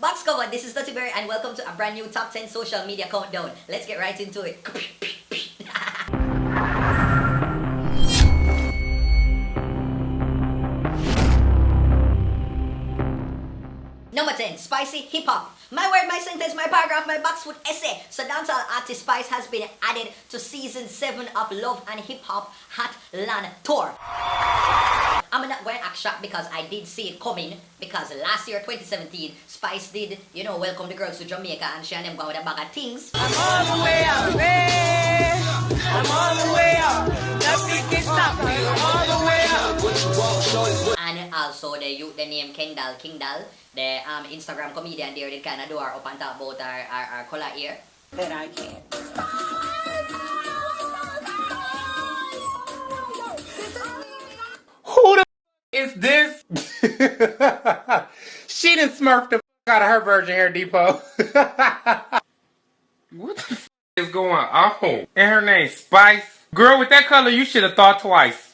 Box cover, this is Dirty Berry and welcome to a brand new top 10 social media countdown. Let's get right into it. Number 10, spicy hip hop. My word, my sentence, my paragraph, my boxfoot essay. So dancehall artist Spice has been added to season 7 of Love and Hip Hop Heartland Tour. I'm not going to act shocked because I did see it coming, because last year 2017 Spice did, welcome the girls to Jamaica and she and them go with a bag of things. I'm all the way up, man. I'm all the way up. Nothing can stop me. I'm all the way up. And also the youth, the name Kendall, the Instagram comedian there, they kind of do our up and talk about our color here. That I can't. Who the is this? She done smurfed the out of her Virgin Hair Depot. What the is going on? And her name Spice. Girl, with that color, you should have thought twice.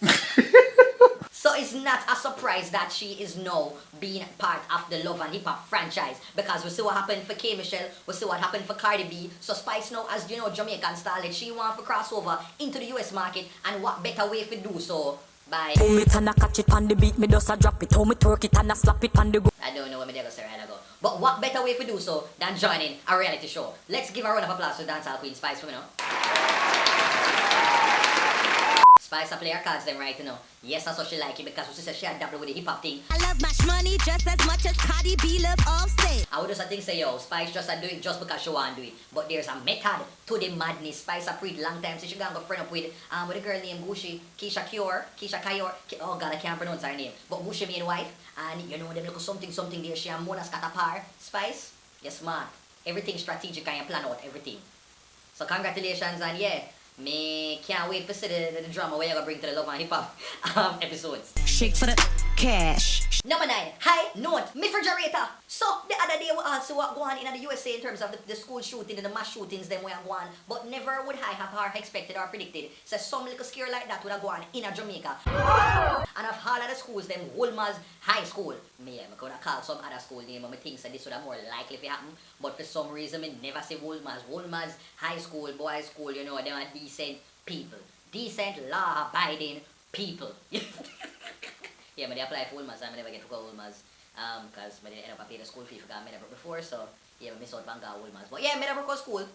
So it's not a surprise that she is now being part of the Love and Hip Hop franchise, because we see what happened for K. Michelle, we see what happened for Cardi B. So Spice now, as you know, Jamaican starlet, she wants to cross over into the US market, and what better way to do so by... Hold me and I catch it on the beat, me just a drop it. Hold me twerk it and I slap it on the go. I don't know what me say right ago. But what better way to do so than joining a reality show? Let's give a round of applause to Dancehall Queen Spice for me now. Spice play her cards them right now. Yes, I saw she like it because she said she had dabbled with the hip hop thing. I love Match Money just as much as Cardi B love Offset. I would just think say, yo, Spice just do it just because she want to do it. But there's a method to the madness. Spice a pretty long time since she gonna go friend up with a girl named Gucci, Keisha Kayor. Oh God, I can't pronounce her name. But Gucci main wife, and you know them look something there. She and Mona Scatapar. Spice, you're smart. Everything strategic and you plan out everything. So congratulations, and yeah. Me can't wait to see the drama where you're gonna bring to the Love and Hip Hop episodes. Shake for the cash. Number 9, high note, refrigerator. So the other day we also what go on in the USA in terms of the school shooting and the mass shootings them we have gone, but never would I have expected or predicted. So some little scare like that would have gone in Jamaica. And of all of the schools, them Wolmer's High School. Me, I could have called some other school name and I think that this would have more likely to happen. But for some reason, I never say Wolmer's. Wolmer's High School, boys' school, they are decent people. Decent, law-abiding people. Yeah, but they apply for Wolmer's and I never get to go Wolmer's. Because I didn't end up paying the school fee for I never before, so yeah, I miss out Banga Wolmer's. But yeah, I never go school.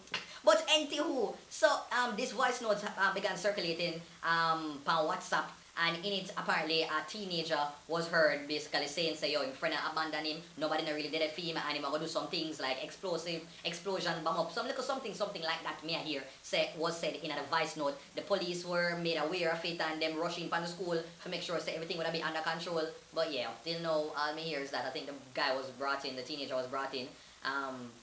But anywho, so this voice notes began circulating on WhatsApp. And in it, apparently, a teenager was heard basically saying, say, yo, in friend abandon him, nobody really did it for him, and him go do some things like explosion, bomb up, some little something like that, me here, was said in a voice note. The police were made aware of it, and them rushing from the school to make sure say, everything would be under control. But yeah, till now, all me hear is that I think the guy was brought in, the teenager was brought in,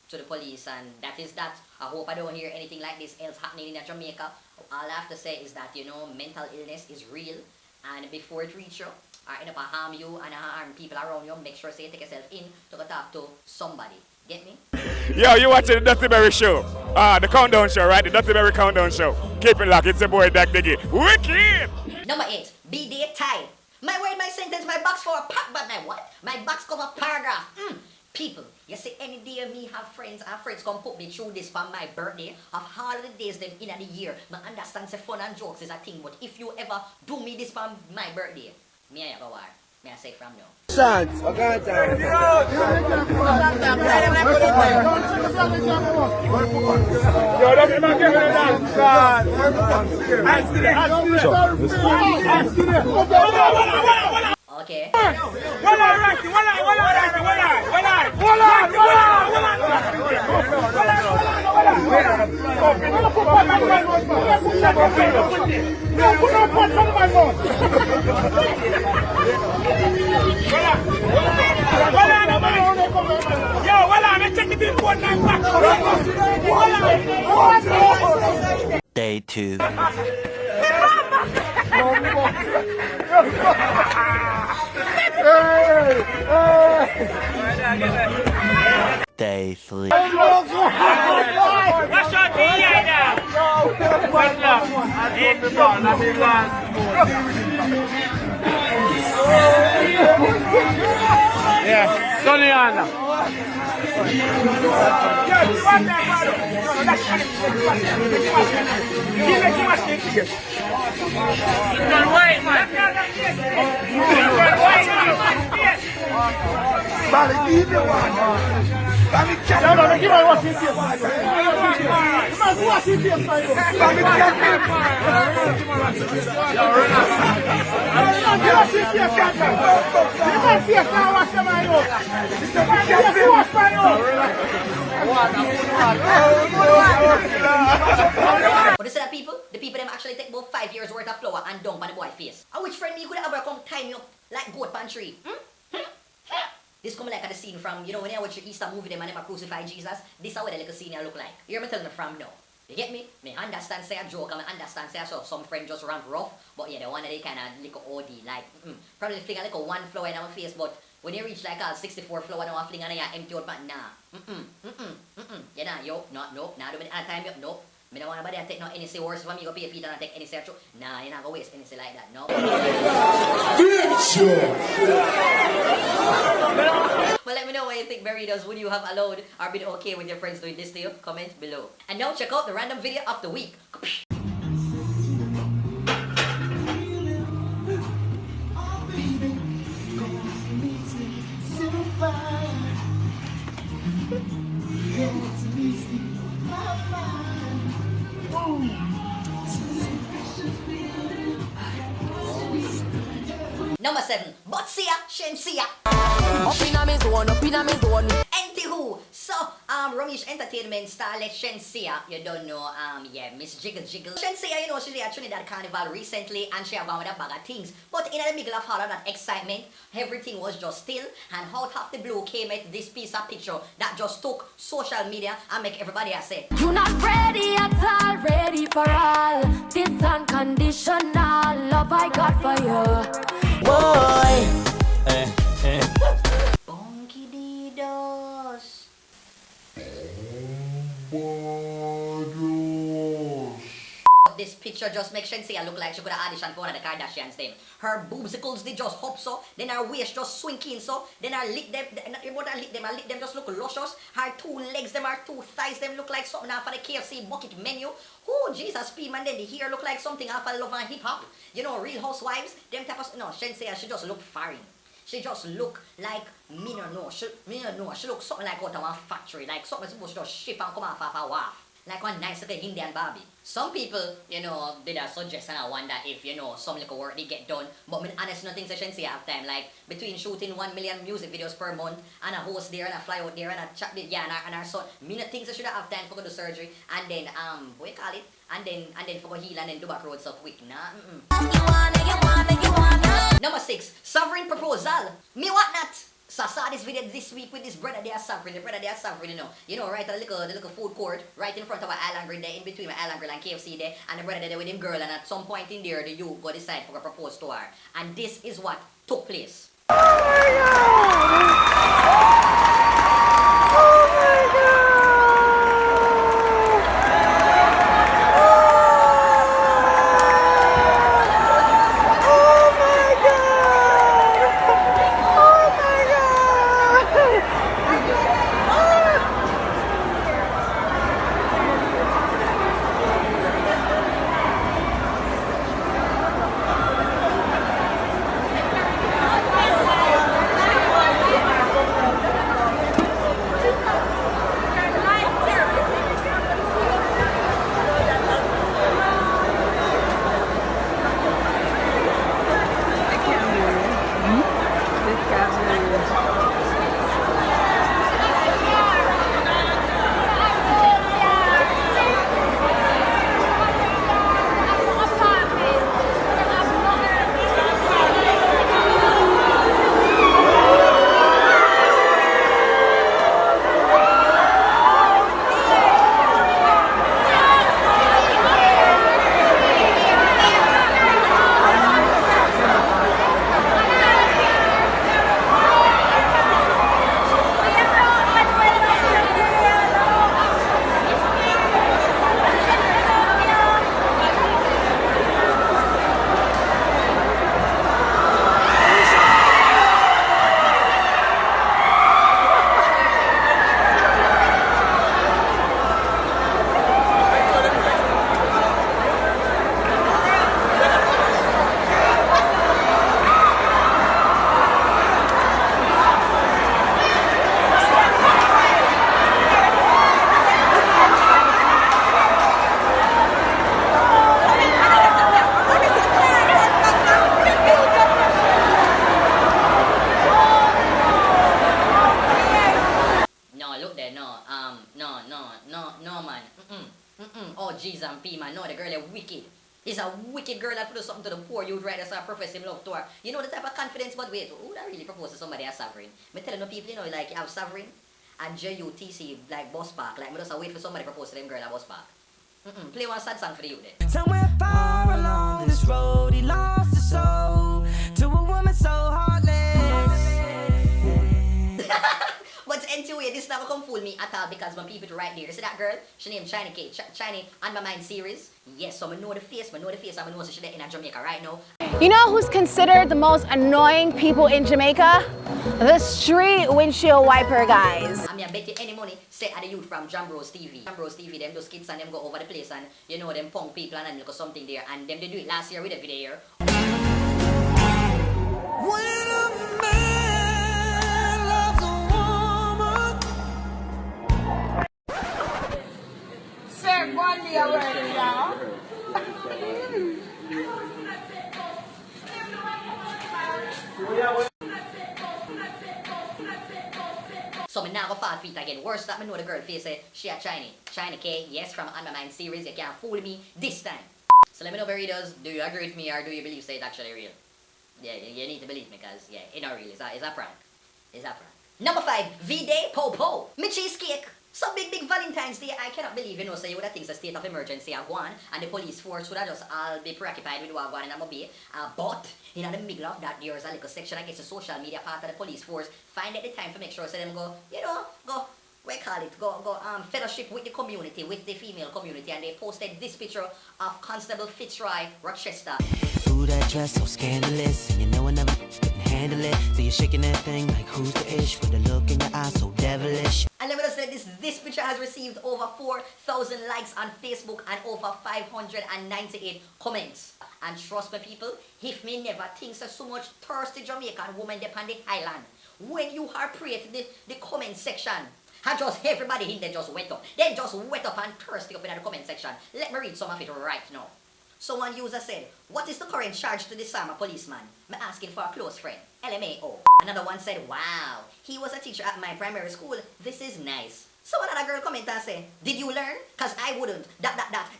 to the police, and that is that. I hope I don't hear anything like this else happening in Jamaica. All I have to say is that, mental illness is real. And before it reach you, or end up harm you and harm people around you, make sure say you take yourself in to go talk to somebody. Get me? Yo, you watching the Dirty Berry show? The countdown show, right? The Dirty Berry countdown show. Keep it locked. It's your boy Dak Diggy. Wicked! Number 8, B-Day tie. My word, my sentence, my box for a pack, but my what? My box cover paragraph. People, you see any day me have friends, and friends come put me through this for my birthday, of all of the days them in the year, but understand say fun and jokes is a thing, but if you ever do me this for my birthday, me I have a war. Me I say from now. Shots, okay, Okay. Day 2. Day 3. What's your DI now? Yeah, Sonny Anna. But you see that people? The people them actually take about 5 years worth of flour and dump on the boy face. And which friend me could ever come tie me up like goat pan tree? This come like at the scene from, you know, when you watch the Easter movie, them and them crucify Jesus. This is what the little scene look like. You hear me telling me from now. You get me? Me understand say a joke, and I understand say so some friend just ramp rough. But yeah, the one that they kind of little OD, like, probably fling a little one flower in my face, but when you reach like a 64 flower, now I fling on your empty old man, nah. You know, yo, no, nah, do me at time, yo, no. Me don't want nobody to take no NC worse for me go pay feet and take NC true. Nah, you're not gonna waste NC like that, no. Well, let me know what you think, Burritos. Would you have allowed or been okay with your friends doing this to you? Comment below. And now check out the random video of the week. Number 7, Botsia Shensia. Up in a me zone, up in a me zone. Anywho, so Ramesh Entertainment starlet Shensia, you don't know, yeah, Miss Jiggle Jiggle. Shensia, you know, she did a Trinidad Carnival recently and she had gone with a bag of things. But in the middle of all of that excitement, everything was just still, and out of the blue came at this piece of picture that just took social media and make everybody say, You not ready at all, ready for all. This unconditional love I got for you. Boy. Bonky Didos. This picture just makes Shensia look like she could have auditioned for one of the Kardashians them. Her boobsicles they just hop so, then her waist just swinking so, then her lip them, more than lip them just look luscious. Her 2 legs them, her 2 thighs them look like something off of the KFC bucket menu. Oh Jesus, speed man, then the hair look like something off of Love and Hip Hop. You know, Real Housewives, them type of, no, Shensia, she just look foreign. She just look like, me no know, she look something like out of a factory, like something supposed to just ship and come off of a wharf. Like one nice little Indian Barbie. Some people, you know, did a suggestion and I wonder if, you know, some little work they get done. But me honest nothing session say half time. Like between shooting 1 million music videos per month and a host there and a fly out there and a chat with yeah and our son. Me not think I should have time for go do surgery and then what you call it? And then for go heal and then do back road so quick. Nah. Number 6, sovereign proposal. Me what not? So I saw this video this week with this brother they are suffering. The brother they are suffering, you know, right at the little food court, right in front of an island grill there, in between my island grill and KFC there, and the brother there with him girl, and at some point in there, the youth go decide for a propose to her. And this is what took place. Oh my God! yeah, no, man. Oh, G's and P, man. No, the girl is wicked. He's a wicked girl that do something to the poor you'd rather say profess him love to her. You know the type of confidence, but wait, who that really propose to somebody as sovereign? Me telling no people, you know, like you have sovereign and JUTC like bus park. Like me just wait for somebody to propose to them girl at bus park. Play one sad song for the youth then. Somewhere far along this road, he lost his soul to a woman so heartless. But anyway, this never come fool me at all because my people right there. You see that girl? She named China K. China on my mind series. Yes, so I know the face, and I know she's in Jamaica right now. You know who's considered the most annoying people in Jamaica? The street windshield wiper guys. I mean, I bet you any money, say at the youth from Jambros TV. Jambros TV, them those kids and them go over the place and, you know, them punk people and look at something there. And them they do it last year with a video. When a man loves a woman. Sir, one day already, y'all. So me now go 5 feet again. Worse that me know the girl face say she a China K, yes, from On My Mind series. You can't fool me this time. So let me know, readers, do you agree with me or do you believe say it's actually real? Yeah, you need to believe me because yeah, it's not real. It's a prank. It's a prank. Number 5, V-Day Po. Me cheesecake. So big Valentine's Day, I cannot believe, you know, so you would have things a state of emergency are gone and the police force would have just all be preoccupied with what going on in Mobile. But in the middle of that, there's a little section, I guess, the social media part of the police force find at the time to make sure so them go, you know, fellowship with the community, with the female community, and they posted this picture of Constable Fitzroy Rochester. Ooh, that dress so scandalous, and you know I never couldn't handle it. So you're shaking that thing like who's the ish, with a look in your eyes so devilish. And let me just say this picture has received over 4,000 likes on Facebook and over 598 comments. And trust me people, if me never thinks of so much thirsty Jamaican woman upon the island, when you are creating the comment section, and just everybody in there just wet up. They just wet up and thirsty up in the comment section. Let me read some of it right now. So one user said, what is the current charge to disarm a policeman? Me asking for a close friend. LMAO. Another one said, wow, he was a teacher at my primary school. This is nice. So another girl comment and say, did you learn? Cause I wouldn't.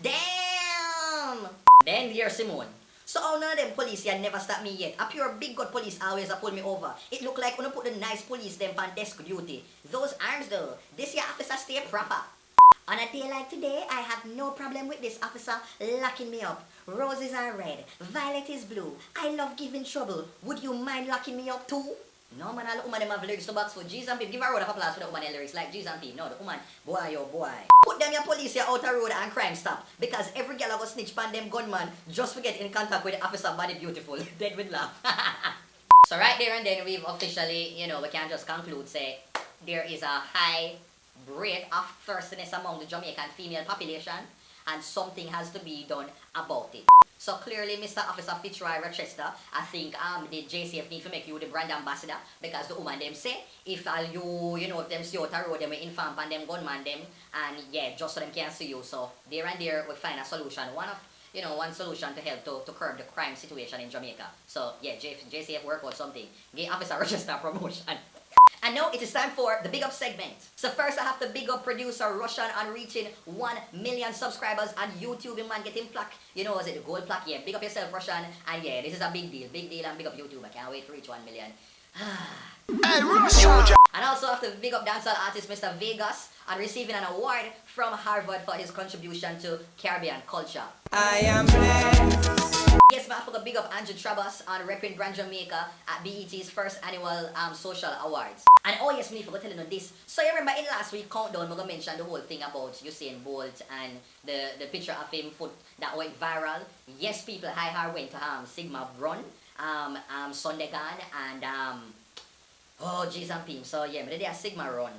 Damn. Then here's Simone. So none of them police here never stop me yet. A pure big god police always pull me over. It look like when you put the nice police them on desk duty. Those arms though, this year officer stay proper. On a day like today, I have no problem with this officer locking me up. Roses are red, violet is blue. I love giving trouble. Would you mind locking me up too? No man, all the woman them have lyrics to box for G's and Pim. Give a round of applause for the woman lyrics like G's and Pim. No, the woman, boy oh boy. Put them your police here out the road and crime stop. Because every girl go snitch pan them gunman just to get in contact with the officer body beautiful. Dead with laugh. So right there and then we've officially, you know, we can just conclude say there is a high rate of thirstiness among the Jamaican female population and something has to be done about it. So clearly, Mr. Officer Fitzroy Rochester, I think the JCF need to make you the brand ambassador because the woman them say if you know if them see out the road, them will inform on them gunman them and yeah, just so them can see you. So there and there we find a solution. One solution to help to curb the crime situation in Jamaica. So yeah, JCF work out something. Give Officer Rochester promotion. And now it is time for the big up segment. So first I have to big up producer Russian on reaching 1 million subscribers on YouTube. Man getting plaque. You know, is it the gold plaque? Yeah, big up yourself Russian. And yeah, this is a big deal. Big deal and big up YouTube. I can't wait to reach 1 million. Hey, Russian! And also I have to big up dancehall artist Mr. Vegas on receiving an award from Harvard for his contribution to Caribbean culture. I am blessed. Yes, man, I forgot big up Andrew Trabas on repping Brand Jamaica at BET's first annual social awards. And oh yes, me forgot telling you this. So you remember in last week countdown, I'm gonna mention the whole thing about Usain Bolt and the picture of him foot that went viral. Yes, people, Hive went to Sigma run, Sunday gone, and oh jeez and Pim. So yeah, I did a Sigma run,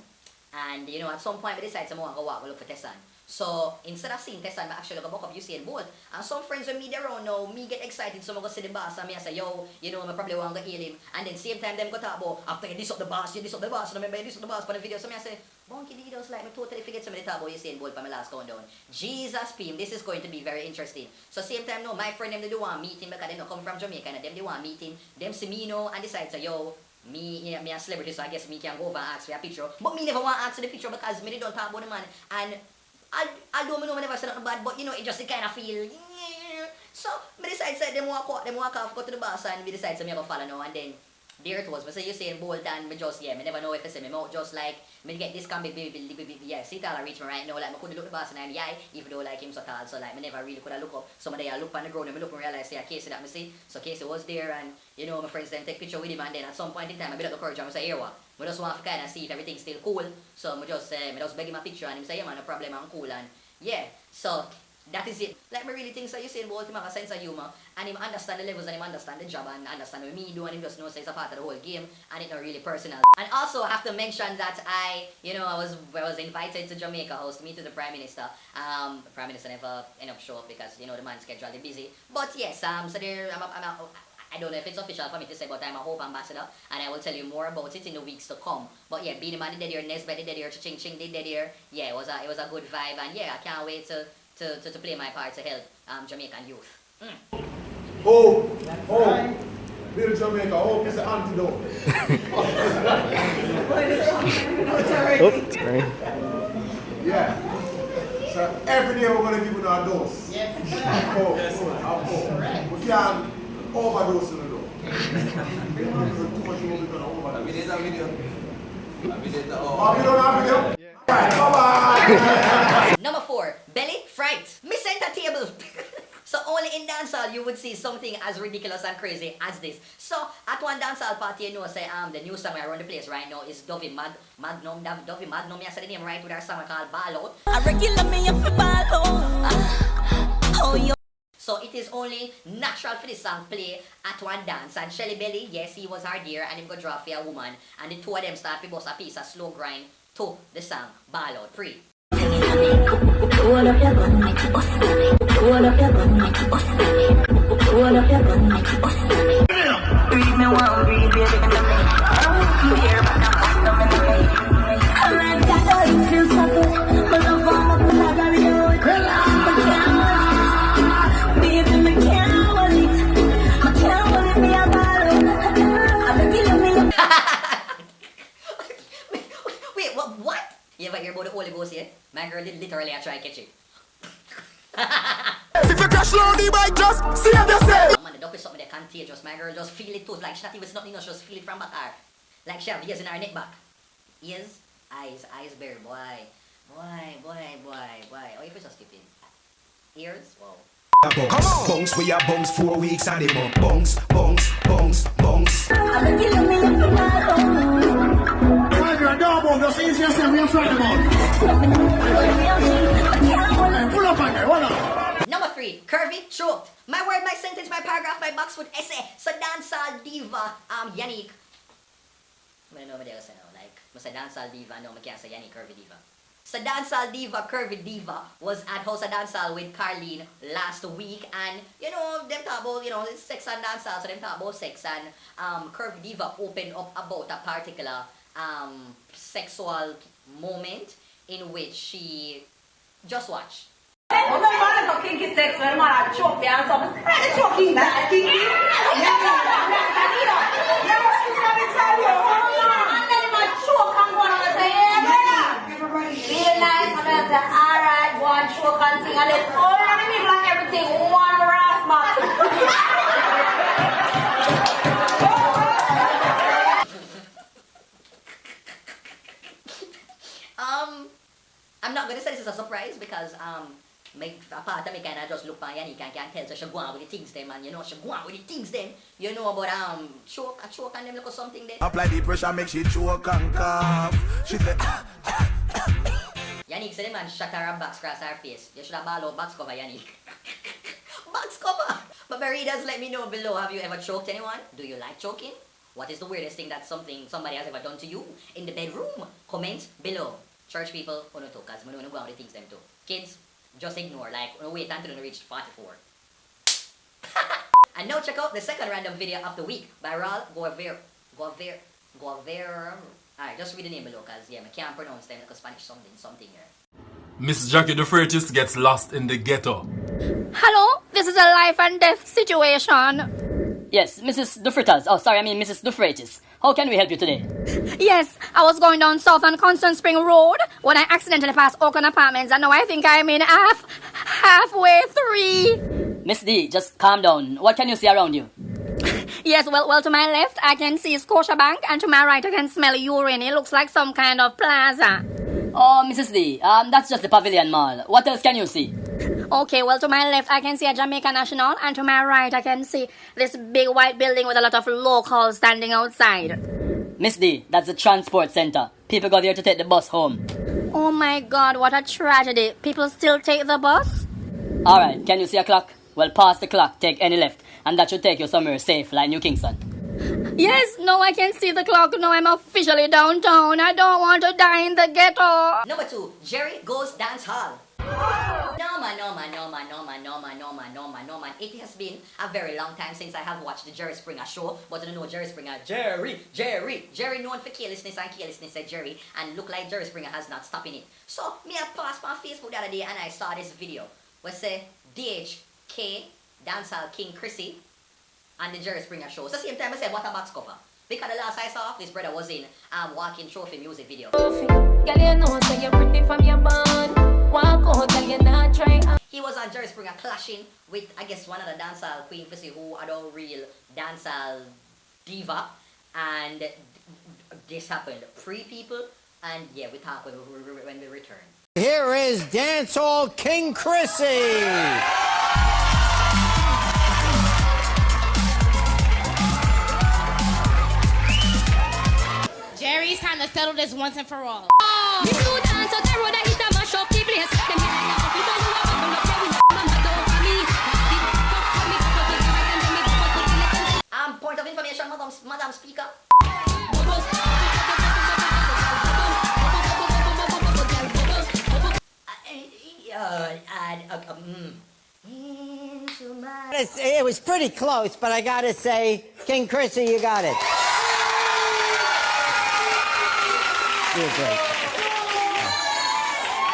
and you know at some point I decided to go walk look for Tessan. So instead of seeing Tessan, I actually go back up Usain Bolt. And some friends with me there around now, me get excited, so I go see the boss and me I say, yo, you know, I probably want to heal him. And then same time them go talk about after you diss up the boss, and remember you diss up the boss for the video. So me I say, Bonky the videos like me totally forget somebody talk about Usain Bolt for my last countdown. Jesus Pim, this is going to be very interesting. So same time no, my friend them they do want meet him because they don't come from Jamaica and them they want meet him. Them see me now and decide to yo, Me, me a celebrity, so I guess me can go over and ask for a picture. But me never want to ask for the picture because me don't talk about the man. And although me know me never said nothing bad, but you know, it just kind of feel, so me decide say them walk off, go to the boss, and me decide say me go follow now, and then there it was. Me say you saying bold, and me just, me never know if I say me mouth just like, me get this can be, yeah, see tall reach me right now, like me couldn't look the boss in the eye, even though like him so tall, so like me never really could have look up. Some day I look on the ground and me look and realize, say, Casey that me see, so Casey was there, and you know, my friends then take picture with him, and then at some point in time, I build up the courage, and I say, here what? I just want to kind of see if everything's still cool, so I just beg him a picture, and him say, yeah man, no problem, I'm cool, and yeah, so that is it. Like me really think so you saying about him have a sense of humor, and him understand the levels, and him understand the job, and understand what me do, and him just know say it's a part of the whole game, and it's not really personal. And also I have to mention that I was invited to Jamaica host, meet with the Prime Minister. The Prime Minister never end up show up because you know the man's schedule is busy. But yes, so there I don't know if it's official for me to say, but I'm a Hope ambassador, and I will tell you more about it in the weeks to come. But yeah, Beenie Man did here, Nesbeth did here, Ching Ching did here. Yeah, it was a good vibe, and yeah, I can't wait to play my part to help Jamaican youth. Build Jamaica, hope is the antidote. Sorry. Yeah. So every day we're going to give you a dose. Yes. We can't overdose in the dose. Too much more we can overdose. We did a video. Alright, bye-bye. Number 4, belly fright. Me center table. So only in dancehall you would see something as ridiculous and crazy as this. So at one dancehall party, you know, say the new song around the place right now is Dovey Magnum. Dovey Magnum, I said the name right, with our song called Ball Out. I regular me up for ball out. Oh, yo. So it is only natural for this song play at one dance. And Shelly Belly, yes, he was her dear, and him go draw for a woman. And the two of them start to bust a piece of slow grind to the song Ball Out. Pre. Hold up your gun, make it bust me. Hold up your gun, make it bust me. Hold up your gun, make it bust me. Breathe me one, breathe baby in the me. Here, but I'm bust them in the me. Alright, got all you feel so good. But the bomb up with a very good. Baby, me can't hold it. I can't hold it, me a ball. I'm killing me. Wait, what? You ever hear about the Holy Ghost yet? My girl did literally try to catch it. If you crash low the bike, just save yourself. Man, the dog is something that contagious. My girl just feel it too. Like she not even nothing else, just feel it from back her. Like she have ears in her neck back. Ears, eyes bare, boy. Oh, you just skip it. Ears, wow. Come on. Bunks, we are bunks 4 weeks and they want bunks. I'm killing me up for ball. Just easy yourself, we're front Pull up on there, Number 3, curvy throat. My word, my sentence, my paragraph, my box foot essay. So Dancehall Diva, Yannick. I don't know what they say now. Like, I say Dancehall Diva, no, I can't say Yannick Curvy Diva. So Dancehall Diva, Curvy Diva was at House of Dancehall with Carlene last week, and you know, them talk about, you know, sex and dancehall, so them talk about sex, and Curvy Diva opened up about a particular sexual moment in which she just watch. Well, the man for kinky sex when man I choke me and something. The choking that kinky. Yeah, and then my choke and go on and say, real nice, and I say, alright, go and choke and sing, and then all of the people and everything, one brass box. I'm not gonna say this is a surprise because a part of me kinda just look by Yannick and can tell, so she go on with the things them, and you know she go on with the things them, you know, but choke and them look or something there. Apply the pressure, make she choke and cough. She say Yannick said the man shut her box across her face. You should have ball out box cover, Yannick. Box cover! But my readers, let me know below, have you ever choked anyone? Do you like choking? What is the weirdest thing that somebody has ever done to you in the bedroom? Comment below. Church people, no talk, because we don't go on the things them too. Kids, just ignore, like, wait until you reach 44. And now check out the second random video of the week by Ral Goaver. Alright, just read the name below, because yeah, I can't pronounce them because Spanish something here. Miss Jackie the Freightis gets lost in the ghetto. Hello, this is a life and death situation. Yes, Mrs. the Fritters. Oh, sorry, I mean Mrs. the Freightis. How can we help you today? Yes, I was going down south on Constant Spring Road when I accidentally passed Oakland Apartments, and now I think I'm in halfway through. Miss D, just calm down. What can you see around you? Yes, well, to my left I can see Scotiabank, and to my right I can smell urine. It looks like some kind of plaza. Oh, Mrs. D, that's just the Pavilion Mall. What else can you see? Okay, well, to my left I can see a Jamaica National, and to my right I can see this big white building with a lot of locals standing outside. Miss D, that's the transport center. People go there to take the bus home. Oh my God, what a tragedy. People still take the bus? Alright, can you see a clock? Well, pass the clock, take any left, and that should take you somewhere safe, like New Kingston. Yes, now I can see the clock. Now I'm officially downtown. I don't want to die in the ghetto. Number 2, Jerry goes dance hall. No man. It has been a very long time since I have watched the Jerry Springer show, but I don't know Jerry Springer. Jerry known for carelessness and carelessness said Jerry, and look like Jerry Springer has not stopping it. So, me I passed my Facebook the other day and I saw this video where say DHK, Dancehall King Chrissy, and the Jerry Springer show. So same time I said, what a box cover. Because the last I saw of this brother was in Walking Trophy music video. He was on Jerry Springer clashing with, I guess, one of the dancehall queen who are the real dancehall diva. And this happened. 3 people, and yeah, we talk when we return. Here is Dancehall King Chrissy. Jerry, it's time to settle this once and for all. Point of information, Madam Speaker. It was pretty close, but I gotta say, King Chrissy, you got it. You're great.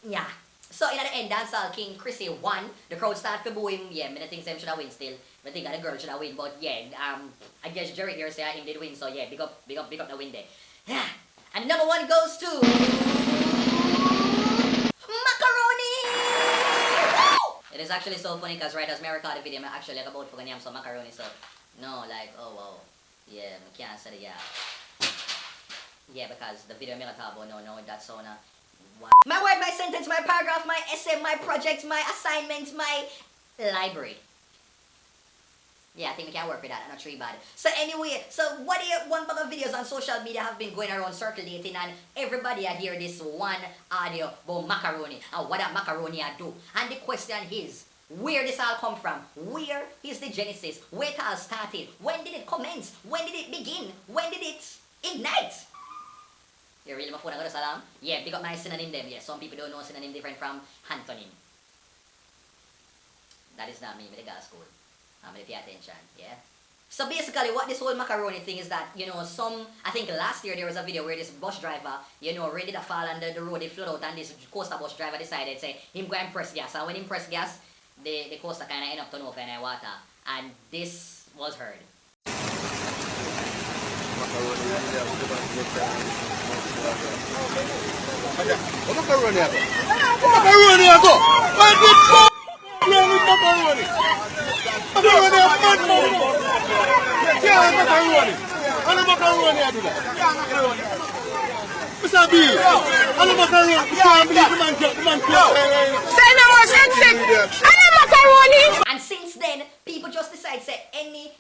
Yeah. So in the end, Dancehall King Chrissy won. The crowd started to boo him. Yeah, I think Sam should have win still. I think the girl should have win. But yeah, I guess Jerry here say him did win. So yeah, big up the win there. Yeah. And number 1 goes to Macaroni. Woo! It is actually so funny because right as I record the video, I'm actually like about to name some macaroni. So no, like oh wow, yeah, I can't say yeah. Yeah, because the video I'm talking about no, that's so na. My word, my sentence, my paragraph, my essay, my project, my assignments, my library. Yeah, I think we can work with that. I'm not sure about it. So anyway, so what do you, one bag of videos on social media have been going around circulating, and everybody I hear this one audio about macaroni and what that macaroni I do. And the question is, where this all come from? Where is the genesis? Where it all started? When did it commence? When did it begin? When did it ignite? You really my phone I got a salam? Yeah, pick up my synonym them. Yeah, some people don't know synonym different from antonym. That is not me, but the girl school. I'm gonna pay attention, yeah? So basically what this whole macaroni thing is that, you know, I think last year there was a video where this bus driver, you know, ready to fall under the road, they flood out, and this coaster bus driver decided, say, him go and press gas. And when he press gas, the coaster kind of end up turn off in water. And this was heard. And since then, people just decide, say, any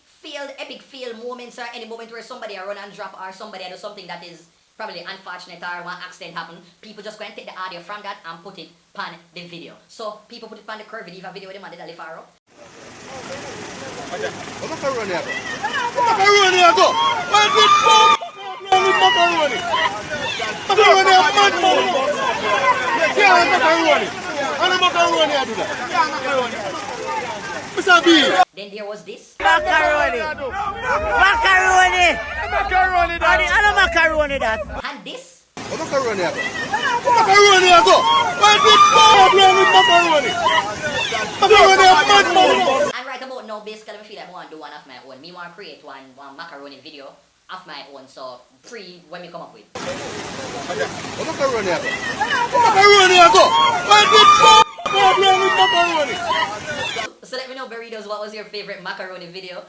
epic fail moments or any moment where somebody run and drop or somebody do something that is probably unfortunate or one accident happen, people just go and take the audio from that and put it on the video. So people put it on the Curvy Diva video, the man did a lift her up. Then there was this. Macaroni! Macaroni! Macaroni that! I know macaroni that! And this. Macaroni ago! Macaroni ago! Where's the problem with macaroni? Macaroni! And right about now, basically, I feel like I want to do one of my own. Me want to create one macaroni video of my own, so free when we come up with. So let me know, burritos, what was your favorite macaroni video?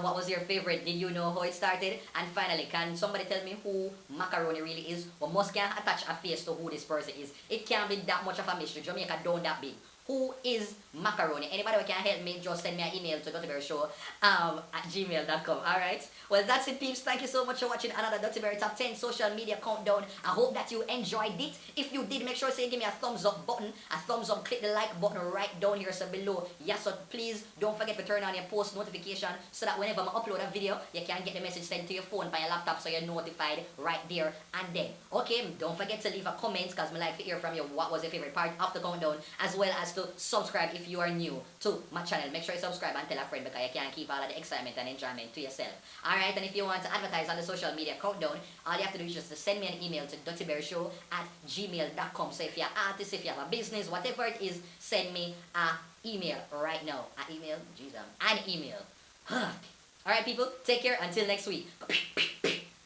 What was your favorite? Did you know how it started? And finally, can somebody tell me who Macaroni really is? Or must can attach a face to who this person is. It can't be that much of a mystery. Jamaica don't that big. Who is Macaroni? Anybody who can help me, just send me an email to DirtyBerryShow at gmail.com. Alright? Well, that's it, peeps. Thank you so much for watching another Dirty Berry Top 10 social media countdown. I hope that you enjoyed it. If you did, make sure to give me a thumbs up button. A thumbs up, click the like button right down here so below. Yes, so please don't forget to turn on your post notification so that whenever I upload a video, you can get the message sent to your phone by your laptop so you're notified right there and then. Okay, don't forget to leave a comment because I like to hear from you what was your favorite part of the countdown, as well as to subscribe if you are new to my channel. Make sure you subscribe and tell a friend because you can't keep all of the excitement and enjoyment to yourself. Alright, and if you want to advertise on the social media countdown, all you have to do is just to send me an email to dirtyberryshow@gmail.com. So if you're an artist, if you have a business, whatever it is, send me an email right now. An email? Jesus. An email. Alright, people, take care until next week.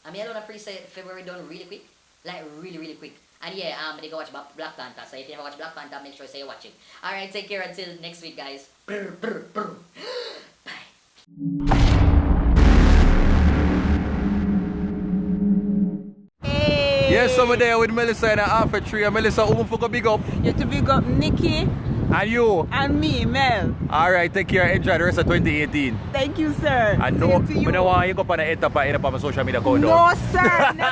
I'm here on a pre-say February done really quick. Like really quick. And yeah, they go watch Black Panther. So if you never watch Black Panther, make sure you say you watch it. Alright, take care until next week, guys. Bye. Yes, over there with Melissa and Alpha Tree. And Melissa, who for big up? You have to big up Nikki. And you? And me, Mel. Alright, take care. Enjoy the rest of 2018. Thank you, sir. And no, I don't want you go on the enter pa social media countdown. No, sir.